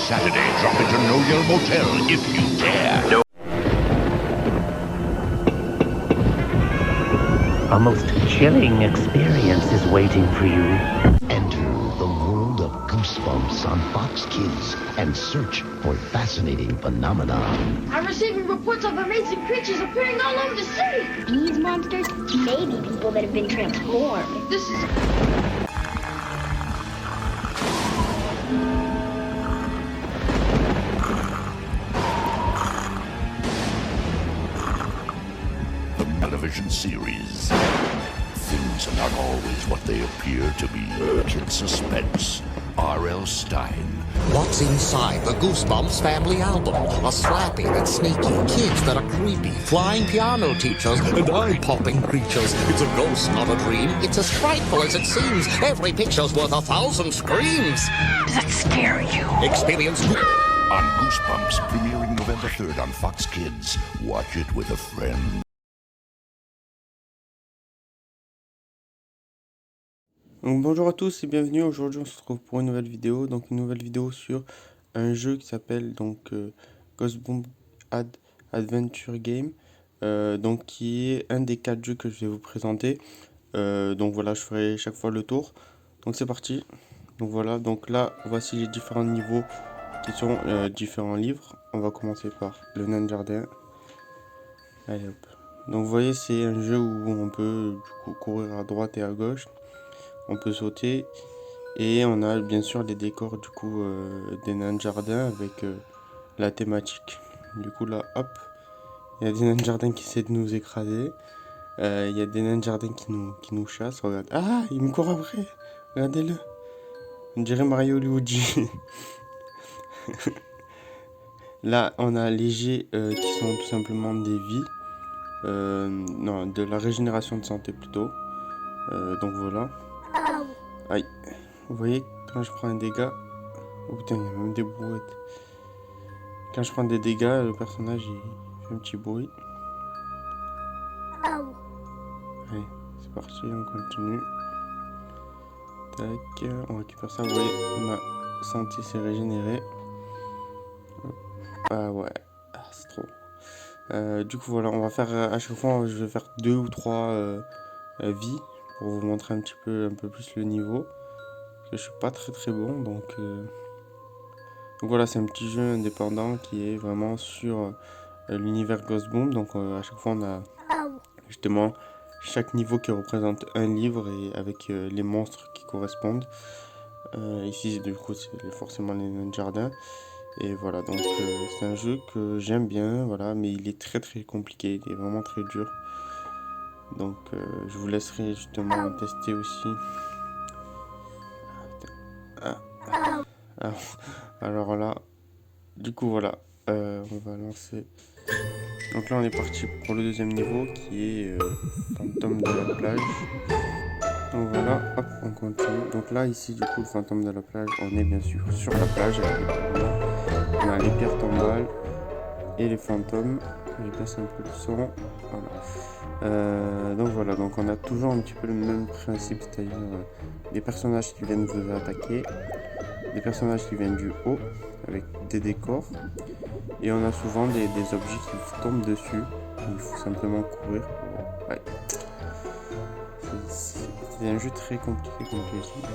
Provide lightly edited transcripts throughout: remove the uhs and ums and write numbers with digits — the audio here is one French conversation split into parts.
Saturday, drop into No Yell Motel if you dare. No. A most chilling experience is waiting for you. Enter the world of Goosebumps on Fox Kids and search for fascinating phenomena. I'm receiving reports of amazing creatures appearing all over the city. These monsters may be people that have been transformed. This is... Television series. Things are not always what they appear to be. Kid Suspense. R.L. Stein. What's inside the Goosebumps family album? A slappy that's sneaky, kids that are creepy, flying piano teachers, and eye-popping creatures. It's a ghost, not a dream. It's as frightful as it seems. Every picture's worth 1,000 screams. Does that scare you? Experience On Goosebumps, premiering November 3rd on Fox Kids. Watch it with a friend. Donc bonjour à tous et bienvenue. Aujourd'hui on se retrouve pour une nouvelle vidéo. Donc une nouvelle vidéo sur un jeu qui s'appelle Goosebumps Adventure Game. Donc qui est un des 4 jeux que je vais vous présenter. Donc voilà, je ferai chaque fois le tour. Donc c'est parti. Donc voilà, donc là voici les différents niveaux qui sont différents livres. On va commencer par le nain de jardin. Allez hop. Donc vous voyez, c'est un jeu où on peut du coup courir à droite et à gauche. On peut sauter et on a bien sûr les décors du coup des nains de jardin avec la thématique. Du coup là hop, il y a des nains de jardin qui essaient de nous écraser. Il y a des nains de jardin qui nous chassent. Regarde. Ah, il me court après. Regardez-le. On dirait Mario Luigi. Là on a les jets qui sont tout simplement des vies. Non, de la régénération de santé plutôt. Donc voilà. Aïe, vous voyez, quand je prends un dégât, oh putain, il y a même des brouettes. Quand je prends des dégâts, le personnage il fait un petit bruit. Allez, c'est parti, on continue. Tac, on récupère ça, vous voyez, ma santé s'est régénérée. Ah ouais, c'est trop. Du coup voilà, on va faire à chaque fois, je vais faire 2 ou 3 vies. Pour vous montrer un peu plus le niveau. Parce que je suis pas très bon, donc voilà, c'est un petit jeu indépendant qui est vraiment sur l'univers Goosebumps. Donc à chaque fois on a justement chaque niveau qui représente un livre et avec les monstres qui correspondent. Ici du coup c'est forcément les nains de jardin. Et voilà, donc c'est un jeu que j'aime bien, voilà, mais il est très compliqué, il est vraiment très dur. Donc je vous laisserai justement tester aussi. Alors là, du coup voilà, on va lancer. Donc là on est parti pour le deuxième niveau qui est fantôme de la plage. Donc voilà, hop, on continue. Donc là ici du coup le fantôme de la plage, on est bien sûr sur la plage avec les palmiers. On a les pierres tombales et les fantômes. Je baisse un peu le son. Voilà. Donc voilà, donc on a toujours un petit peu le même principe, c'est-à-dire des personnages qui viennent vous attaquer, des personnages qui viennent du haut avec des décors, et on a souvent des objets qui vous tombent dessus. Il faut simplement courir pour... Ouais. C'est un jeu très compliqué comme je dis.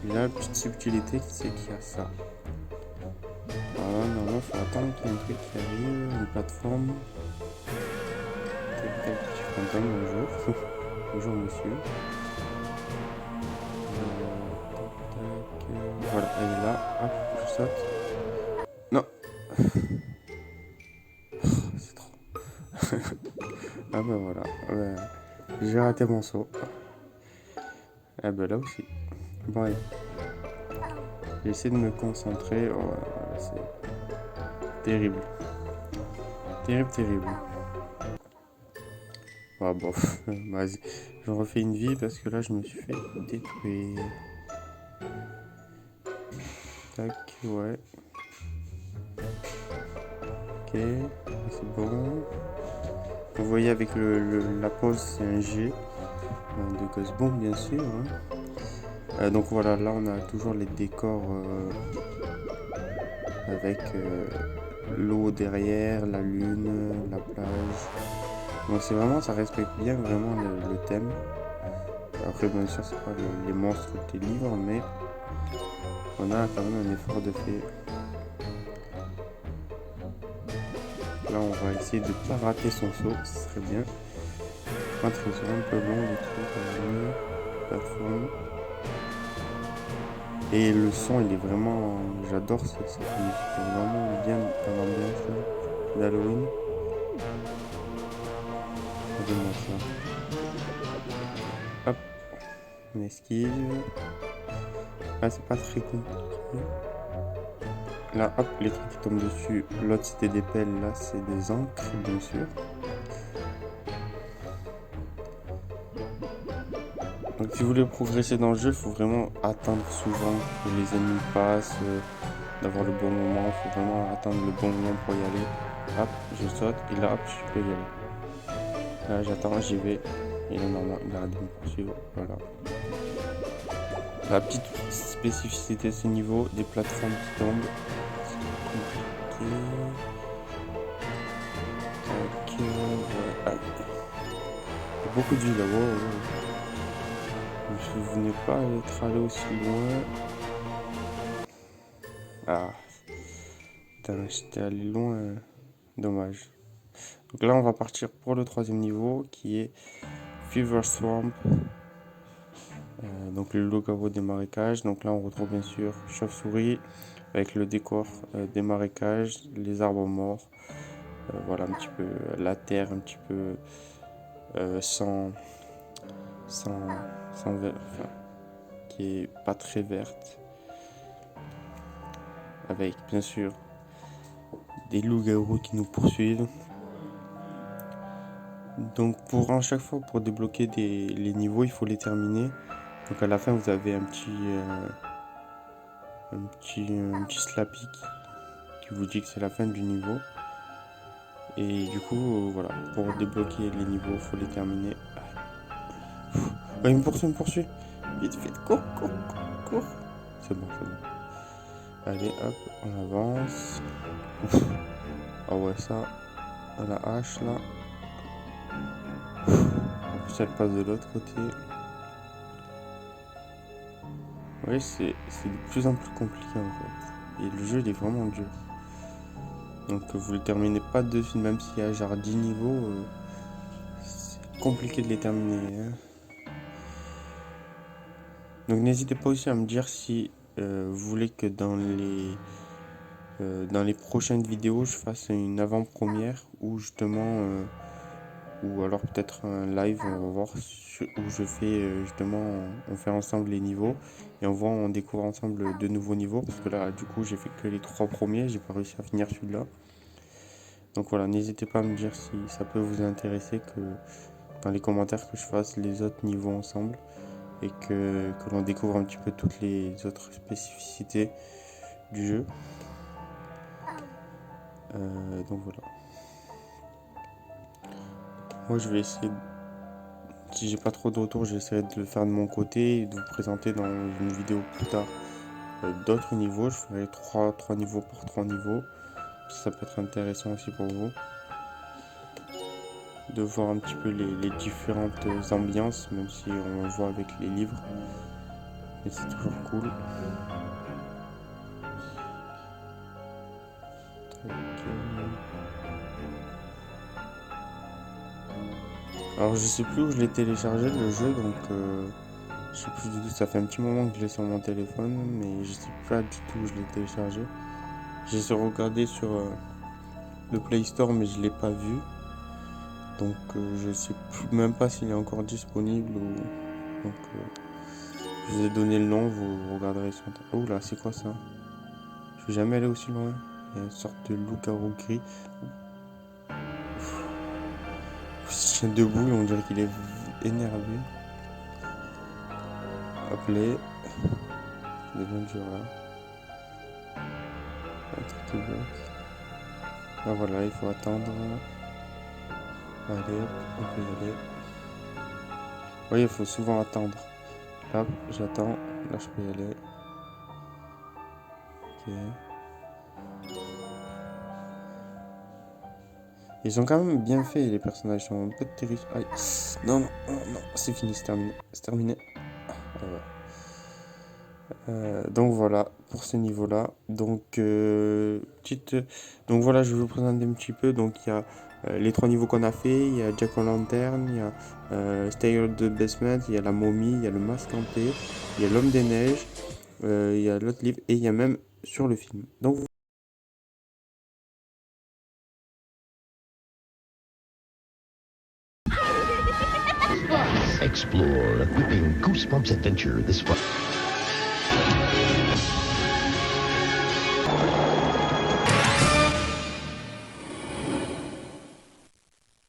Et là, la petite subtilité, c'est qu'il y a ça. Voilà, normalement, il faut attendre qu'il y ait un truc qui arrive, une plateforme. Petit fantôme, bonjour. Bonjour monsieur. Voilà, elle est là. Hop, je saute. Non. C'est trop. Ah bah voilà. J'ai raté mon saut. Ah bah là aussi. Bon allez. J'essaie de me concentrer. Oh, voilà, c'est terrible. Terrible. Ah bon, vas-y, je refais une vie parce que là je me suis fait détruire. Tac, ouais. Ok, c'est bon. Vous voyez avec la pause, c'est un G de Goosebumps bien sûr. Hein. Donc voilà, là on a toujours les décors avec l'eau derrière, la lune, la plage. Donc c'est vraiment, ça respecte bien vraiment le thème. Après bien sûr c'est pas les monstres des livres, mais on a quand même un effort de fait. Là on va essayer de pas rater son saut, ce serait bien. Pas très sûr, un peu long les trucs, plateforme. Et le son il est vraiment, j'adore cette musique, elle est vraiment bien dans l'ambiance d'Halloween. Regardez-moi ça. Hop, on esquive. Ah c'est pas très compliqué. Là hop, les trucs qui tombent dessus, l'autre c'était des pelles, là c'est des encres bien sûr. Donc si vous voulez progresser dans le jeu, il faut vraiment attendre souvent que les ennemis passent, d'avoir le bon moment, il faut vraiment attendre le bon moment pour y aller. Hop, je saute et là hop, je peux y aller. Là j'attends, j'y vais. Et là normalement il arrête de me poursuivre, voilà. La petite spécificité de ce niveau, des plateformes qui tombent. C'est compliqué. Ok, voilà. Il y a beaucoup de vie là, wow. Je ne venais pas être allé aussi loin. Ah. Putain, j'étais allé loin. Dommage. Donc là, on va partir pour le troisième niveau qui est Fever Swamp. Donc le loup-garou des marécages. Donc là, on retrouve bien sûr chauve-souris avec le décor des marécages, les arbres morts. Voilà un petit peu la terre, un petit peu sans enfin, qui est pas très verte, avec bien sûr des loups-garous qui nous poursuivent. Donc pour chaque fois pour débloquer les niveaux, il faut les terminer. Donc à la fin vous avez un petit slappy qui vous dit que c'est la fin du niveau. Et du coup voilà, pour débloquer les niveaux, il faut les terminer. Oh, il me poursuit. Vite, cours. C'est bon. Allez, hop, on avance. Ouf. Ah ouais, ça, à la hache, là. En plus, elle passe de l'autre côté. Oui, c'est de plus en plus compliqué, en fait. Et le jeu, il est vraiment dur. Donc, vous le terminez pas de suite, même s'il y a genre 10 niveaux. C'est compliqué de les terminer, hein. Donc n'hésitez pas aussi à me dire si vous voulez que dans les prochaines vidéos je fasse une avant-première ou justement ou alors peut-être un live, on va voir, où je fais justement on fait ensemble les niveaux et on découvre ensemble de nouveaux niveaux, parce que là du coup j'ai fait que les 3 premiers, j'ai pas réussi à finir celui-là. Donc voilà, n'hésitez pas à me dire si ça peut vous intéresser, que dans les commentaires que je fasse les autres niveaux ensemble et que l'on découvre un petit peu toutes les autres spécificités du jeu. Donc voilà. Moi je vais essayer, si j'ai pas trop de retour, j'essaierai de le faire de mon côté et de vous présenter dans une vidéo plus tard d'autres niveaux. Je ferai 3 niveaux par 3 niveaux. Ça peut être intéressant aussi pour vous de voir un petit peu les différentes ambiances, même si on le voit avec les livres, mais c'est toujours cool. Alors je sais plus où je l'ai téléchargé le jeu, donc je sais plus du tout, ça fait un petit moment que je l'ai sur mon téléphone, mais je sais pas du tout où je l'ai téléchargé. J'ai essayé de regarder sur le Play Store, mais je l'ai pas vu. Donc je sais même pas s'il est encore disponible ou... Donc je vous ai donné le nom, vous regarderez sur internet. Oh là, c'est quoi ça? Je vais jamais aller aussi loin. Il y a une sorte de loup-garou gris. Il se tient debout et on dirait qu'il est énervé. Appelé. Ça devient dur là. Un truc qui bloque. Ah voilà, il faut attendre. Allez, hop, on peut y aller. Oui, il faut souvent attendre. Hop, j'attends. Là, je peux y aller. Ok. Ils sont quand même bien faits, les personnages, ils sont pas terrifiants. Aïe. Non, non, non, non, c'est fini, c'est terminé. C'est terminé. Donc voilà, pour ce niveau-là. Donc, donc voilà, je vais vous présenter un petit peu. Donc il y a les 3 niveaux qu'on a fait. Il y a Jack O'Lantern, il y a Stair of the Basement, il y a la momie, il y a le masque hanté, il y a l'homme des neiges, il y a l'autre livre et il y a même sur le film. Donc Explore a gripping Goosebumps adventure this fall.